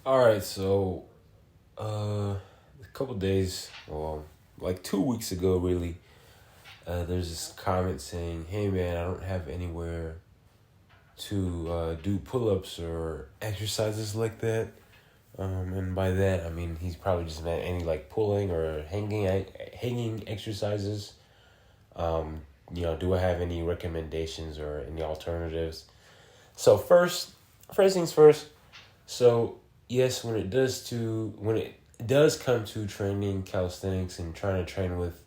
All right, so a couple days, well, like 2 weeks ago, really, there's this comment saying, "Hey, man, I don't have anywhere to do pull-ups or exercises like that." And by that, I mean he's probably just meant any like pulling or hanging exercises. Do I have any recommendations or any alternatives? So first things first. So yes, when it does come to training calisthenics and trying to train with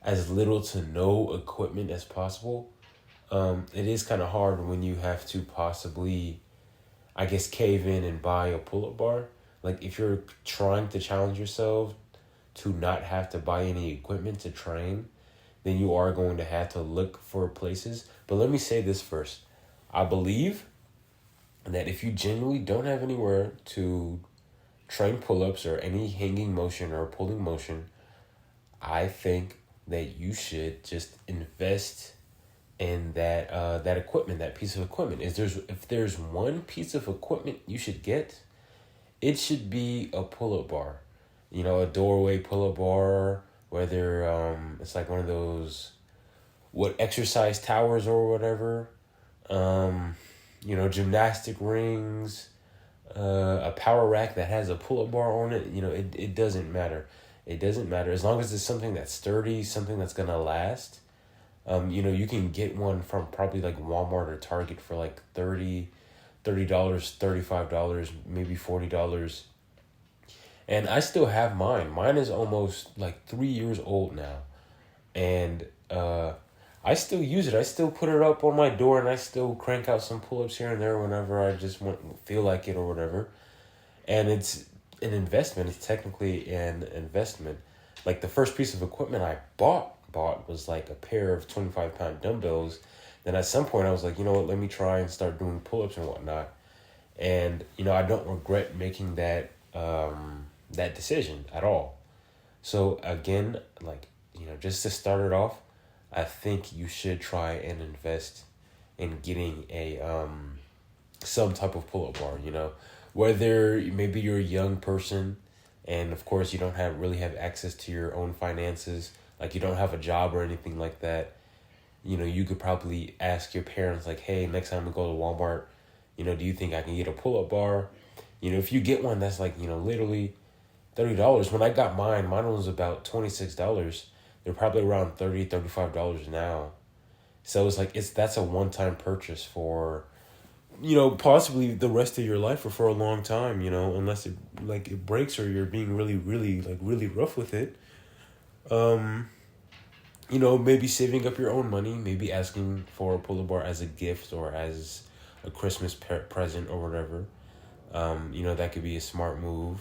as little to no equipment as possible, it is kind of hard when you have to possibly, I guess, cave in and buy a pull up bar. Like if you're trying to challenge yourself to not have to buy any equipment to train, then you are going to have to look for places. But let me say this first. I believe that if you genuinely don't have anywhere to train pull ups or any hanging motion or pulling motion, I think that you should just invest in that equipment, that piece of equipment. If there's one piece of equipment you should get, it should be a pull up bar. A doorway pull up bar, whether it's like one of those what exercise towers or whatever. Um, Gymnastic rings, a power rack that has a pull up bar on it. It doesn't matter. It doesn't matter as long as it's something that's sturdy, something that's gonna last. You can get one from probably like Walmart or Target for like $30, $35, maybe $40. And I still have mine. Mine is almost like 3 years old now. And I still use it. I still put it up on my door and I still crank out some pull ups here and there whenever I just feel like it or whatever. And it's an investment. It's technically an investment. Like the first piece of equipment I bought was like a pair of 25-pound dumbbells. Then at some point I was like, you know what, let me try and start doing pull ups and whatnot. And I don't regret making that decision at all. So again, like just to start it off, I think you should try and invest in getting a some type of pull up bar. Whether maybe you're a young person, and of course you don't have access to your own finances, like you don't have a job or anything like that. You could probably ask your parents like, hey, next time we go to Walmart, do you think I can get a pull up bar? If you get one that's like literally $30. When I got mine was about $26. They're probably around $35 now. So it's like that's a one time purchase for possibly the rest of your life or for a long time, unless it breaks or you're being really, really like really rough with it. Um, maybe saving up your own money, maybe asking for a pull-up bar as a gift or as a Christmas present or whatever. That could be a smart move.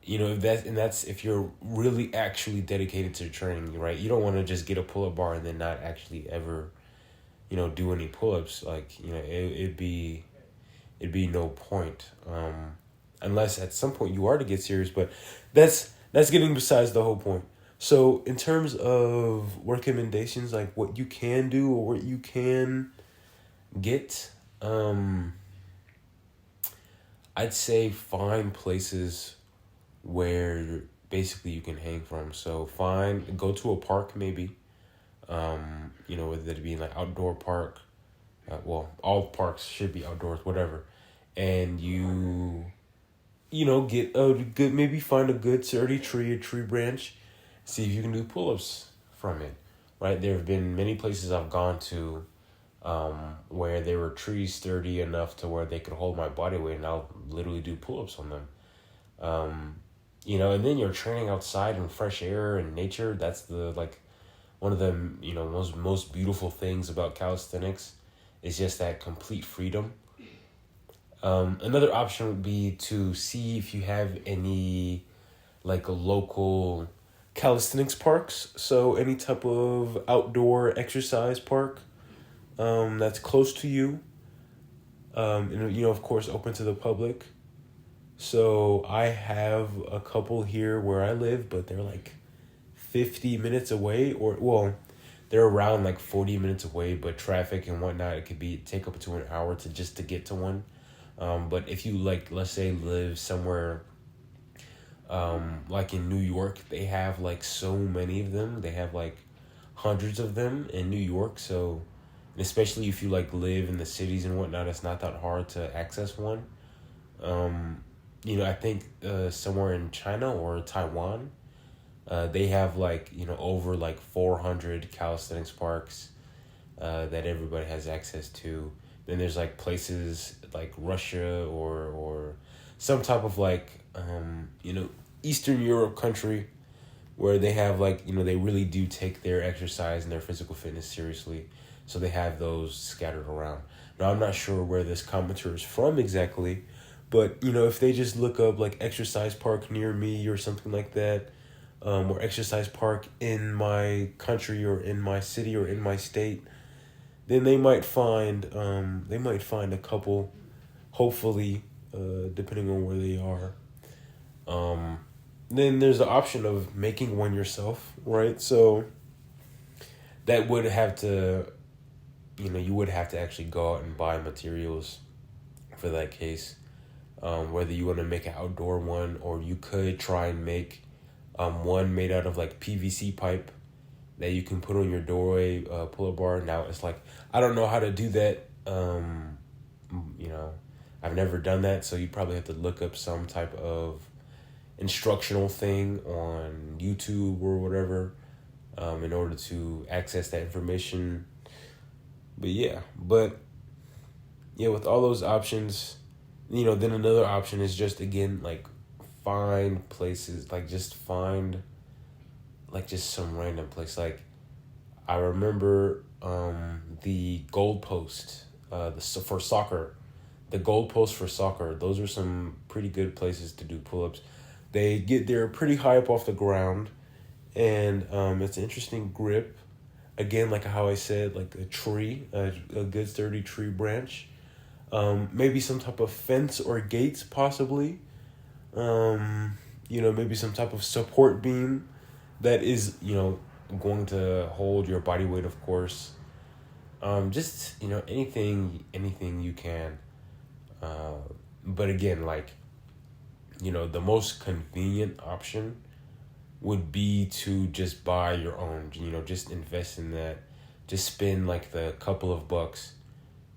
That's if you're really actually dedicated to training, right? You don't want to just get a pull-up bar and then not actually ever, do any pull-ups. Like, it'd be no point. Unless at some point you are to get serious, but that's getting besides the whole point. So in terms of recommendations, like what you can do or what you can get, I'd say find places where basically you can hang from. So go to a park maybe, whether it be like outdoor park, all parks should be outdoors, whatever. And get a good, maybe find a good sturdy tree, a tree branch, see if you can do pull-ups from it, right? There have been many places I've gone to where there were trees sturdy enough to where they could hold my body weight and I'll literally do pull-ups on them. And then you're training outside in fresh air and nature. That's one of the, most beautiful things about calisthenics is just that complete freedom. Another option would be to see if you have any like a local calisthenics parks. So any type of outdoor exercise park that's close to you. And of course open to the public. So I have a couple here where I live, but they're like 50 minutes away they're around like 40 minutes away, but traffic and whatnot, it could take up to an hour to get to one. But if you like, let's say, live somewhere like in New York, they have like so many of them. They have like hundreds of them in New York. So, and especially if you like live in the cities and whatnot, it's not that hard to access one. I think somewhere in China or Taiwan, they have like, over like 400 calisthenics parks that everybody has access to. Then there's like places like Russia or some type of like, Eastern Europe country where they have like, they really do take their exercise and their physical fitness seriously. So they have those scattered around. Now, I'm not sure where this commenter is from exactly, but, if they just look up like exercise park near me or something like that, or exercise park in my country or in my city or in my state, then they might find a couple, hopefully, depending on where they are. Then there's the option of making one yourself, right? So that would have to, you would have to actually go out and buy materials for that case. Whether you want to make an outdoor one, or you could try and make one made out of like PVC pipe that you can put on your doorway pull-up bar. Now it's like, I don't know how to do that. I've never done that, so you probably have to look up some type of instructional thing on YouTube or whatever in order to access that information. But with all those options, then another option is just, again, like find places, like just find like just some random place. Like I remember the goalpost for soccer, for soccer. Those are some pretty good places to do pull-ups. They're pretty high up off the ground, and it's an interesting grip. Again, like how I said, like a tree, a good sturdy tree branch. Maybe some type of fence or gates, possibly. Maybe some type of support beam that is, going to hold your body weight, of course. Just, anything you can. But again, like, the most convenient option would be to just buy your own, just invest in that. Just spend like the couple of bucks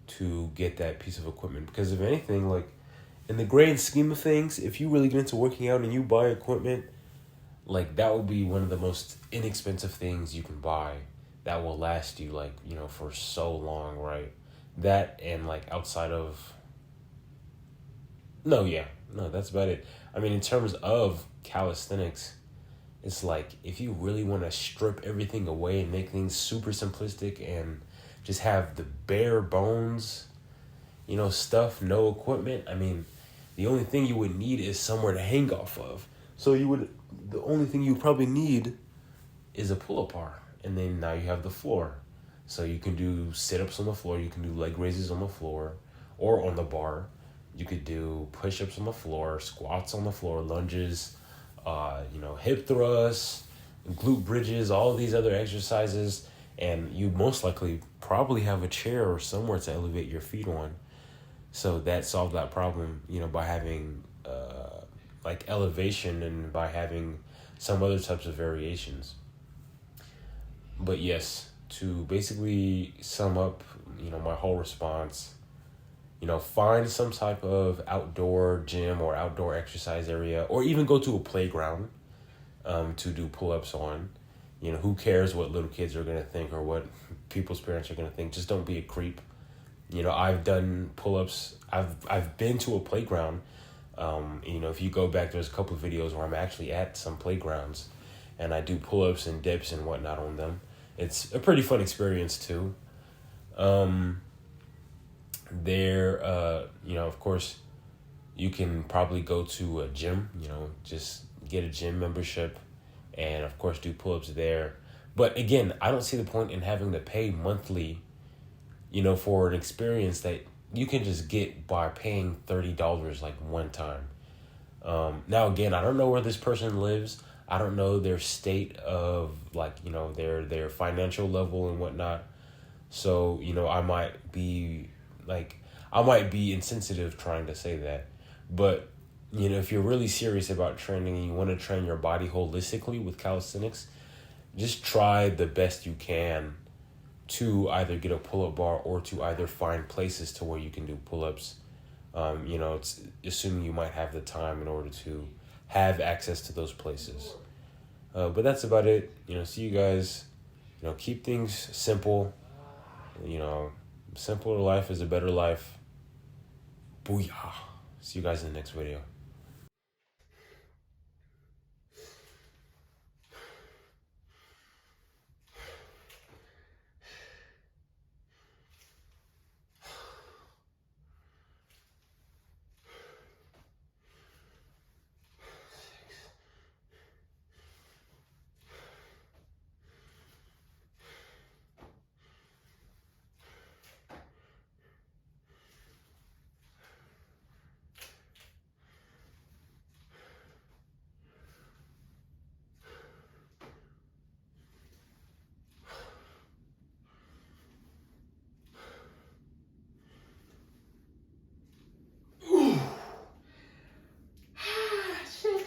to get that piece of equipment. Because if anything, like in the grand scheme of things, if you really get into working out and you buy equipment, like that will be one of the most inexpensive things you can buy that will last you like, for so long, right? That and like outside of... No, that's about it. I mean, in terms of calisthenics, it's like if you really want to strip everything away and make things super simplistic and just have the bare bones, stuff, no equipment. I mean, the only thing you would need is somewhere to hang off of. So the only thing you probably need is a pull-up bar. And then now you have the floor. So you can do sit-ups on the floor. You can do leg raises on the floor or on the bar. You could do push-ups on the floor, squats on the floor, lunges, hip thrusts, glute bridges, all of these other exercises. And you most likely probably have a chair or somewhere to elevate your feet on. So that solved that problem, by having like elevation and by having some other types of variations. But yes, to basically sum up, my whole response, find some type of outdoor gym or outdoor exercise area, or even go to a playground to do pull-ups on. Who cares what little kids are going to think or what people's parents are going to think? Just don't be a creep. I've done pull-ups. I've been to a playground. If you go back, there's a couple of videos where I'm actually at some playgrounds and I do pull-ups and dips and whatnot on them. It's a pretty fun experience too. Of course, you can probably go to a gym, just get a gym membership and of course do pull-ups there. But again, I don't see the point in having to pay monthly, for an experience that you can just get by paying $30 like one time. Now again, I don't know where this person lives. I don't know their state of like, their financial level and whatnot. So, I might be like, I might be insensitive trying to say that, but if you're really serious about training and you want to train your body holistically with calisthenics, just try the best you can to either get a pull-up bar or to either find places to where you can do pull-ups. It's assuming you might have the time in order to have access to those places. But that's about it. See you guys. Keep things simple. Simpler life is a better life. Booyah. See you guys in the next video. Shit.